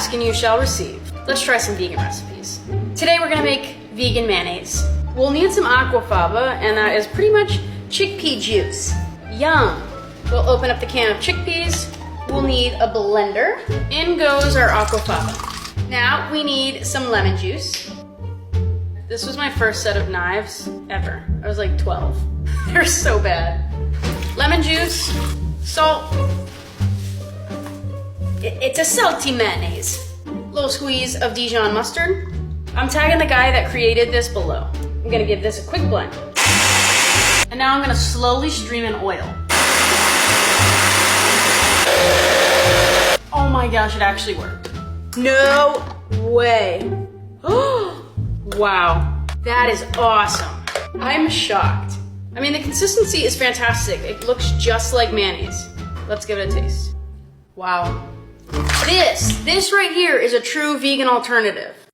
ask and you shall receive. Let's try some vegan recipes. Today we're gonna make vegan mayonnaise. We'll need some aquafaba, and that is pretty much chickpea juice. Yum! We'll open up the can of chickpeas. We'll need a blender. In goes our aquafaba. Now we need some lemon juice. This was my first set of knives ever. I was like 12. They're so bad. Lemon juice, salt. It's a salty mayonnaise. Little squeeze of Dijon mustard. I'm tagging the guy that created this below. I'm gonna give this a quick blend. And now I'm gonna slowly stream in oil. Oh my gosh, it actually worked. No way. Wow, that is awesome. I'm shocked. I mean, the consistency is fantastic. It looks just like mayonnaise. Let's give it a taste. Wow. This right here is a true vegan alternative.